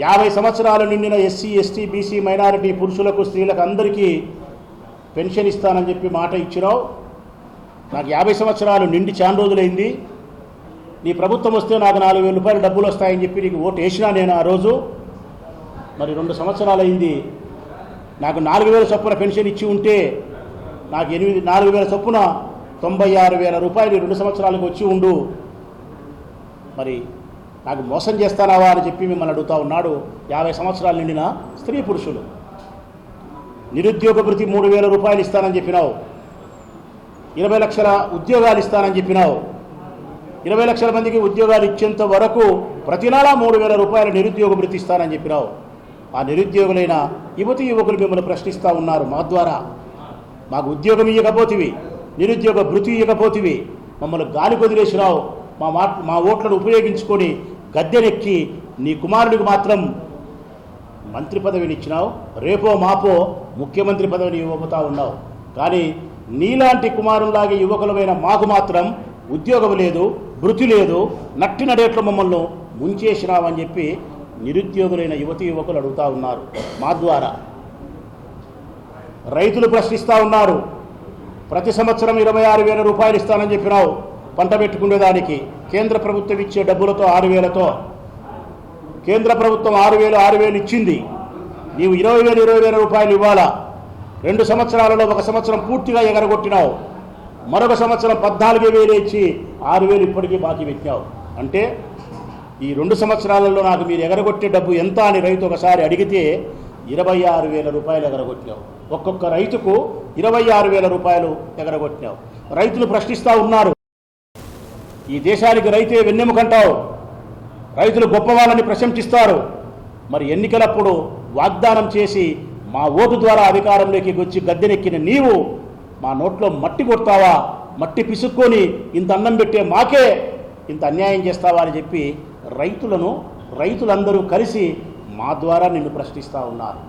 50 సంవత్సరాలు నిండిన SC ST BC minority పురుషులకు స్త్రీలకు అందరికీ పెన్షన్ ఇస్తానని చెప్పి మాట ఇచ్చినావు. నాకు 50 సంవత్సరాలు నిండి చాలా రోజులైంది. నీ ప్రభుత్వం వస్తే నాకు 4,000 రూపాయలు డబ్బులు వస్తాయని చెప్పి నీకు ఓటు వేసినా నేను ఆ రోజు. మరి 2 సంవత్సరాలు అయింది. నాకు 4,000 చొప్పున పెన్షన్ ఇచ్చి ఉంటే నాకు 4,000 చొప్పున 96,000 రూపాయలు 2 సంవత్సరాలకు వచ్చి ఉండు. మరి నాకు మోసం చేస్తానావా అని చెప్పి మిమ్మల్ని అడుగుతా ఉన్నాడు 50 సంవత్సరాలు నిండిన స్త్రీ పురుషులు. నిరుద్యోగ భృతి 3,000 రూపాయలు ఇస్తానని చెప్పినావు. 20 లక్షల ఉద్యోగాలు ఇస్తానని చెప్పినావు. 20 లక్షల మందికి ఉద్యోగాలు ఇచ్చేంత వరకు ప్రతి నెల 3,000 రూపాయల నిరుద్యోగ భృతి ఇస్తానని చెప్పినావు. ఆ నిరుద్యోగులైన యువతి యువకులు మిమ్మల్ని ప్రశ్నిస్తూ ఉన్నారు. మా ద్వారా మాకు ఉద్యోగం ఇవ్వకపోతివి, నిరుద్యోగ భృతి ఇవ్వకపోతివి, మమ్మల్ని గాలి కొదిలేసినావు. మా ఓట్లను ఉపయోగించుకొని గద్దెనెక్కి నీ కుమారుడికి మాత్రం మంత్రి పదవిని ఇచ్చినావు. రేపో మాపో ముఖ్యమంత్రి పదవిని ఇవ్వబోతా ఉన్నావు. కానీ నీలాంటి కుమారులాగే యువకులమైన మాకు మాత్రం ఉద్యోగం లేదు, భృతి లేదు, నట్టి నడేట్లు మమ్మల్ని ముంచేసినావని చెప్పి నిరుద్యోగులైన యువతి యువకులు అడుగుతూ ఉన్నారు. మా ద్వారా రైతులు ప్రశ్నిస్తూ ఉన్నారు. ప్రతి సంవత్సరం 26,000 రూపాయలు ఇస్తానని చెప్పినావు పంట పెట్టుకునేదానికి. కేంద్ర ప్రభుత్వం ఇచ్చే డబ్బులతో 6,000తో కేంద్ర ప్రభుత్వం 6,000 ఇచ్చింది. నీవు 20,000 రూపాయలు ఇవ్వాలా. 2 సంవత్సరాలలో 1 సంవత్సరం పూర్తిగా ఎగరగొట్టినావు. మరొక సంవత్సరం 14,000 ఇచ్చి 6,000 ఇప్పటికీ బాకీ పెట్టినావు. అంటే ఈ 2 సంవత్సరాలలో నాకు మీరు ఎగరగొట్టే డబ్బు ఎంత అని రైతు ఒకసారి అడిగితే 26,000 రూపాయలు ఎగరగొట్టినావు. ఒక్కొక్క రైతుకు 26,000 రూపాయలు ఎగరగొట్టినావు. రైతులు ప్రశ్నిస్తూ ఉన్నారు. ఈ దేశానికి రైతే వెన్నెముకంటావు. రైతులు గొప్ప వాళ్ళని ప్రశంసిస్తారు. మరి ఎన్నికలప్పుడు వాగ్దానం చేసి మా ఓటు ద్వారా అధికారంలోకి వచ్చి గద్దెనెక్కిన నీవు మా నోట్లో మట్టి కొడతావా? మట్టి పిసుక్కొని ఇంత అన్నం పెట్టే మాకే ఇంత అన్యాయం చేస్తావా అని చెప్పి రైతులందరూ కలిసి మా ద్వారా నిన్ను ప్రశ్నిస్తూ ఉన్నారు.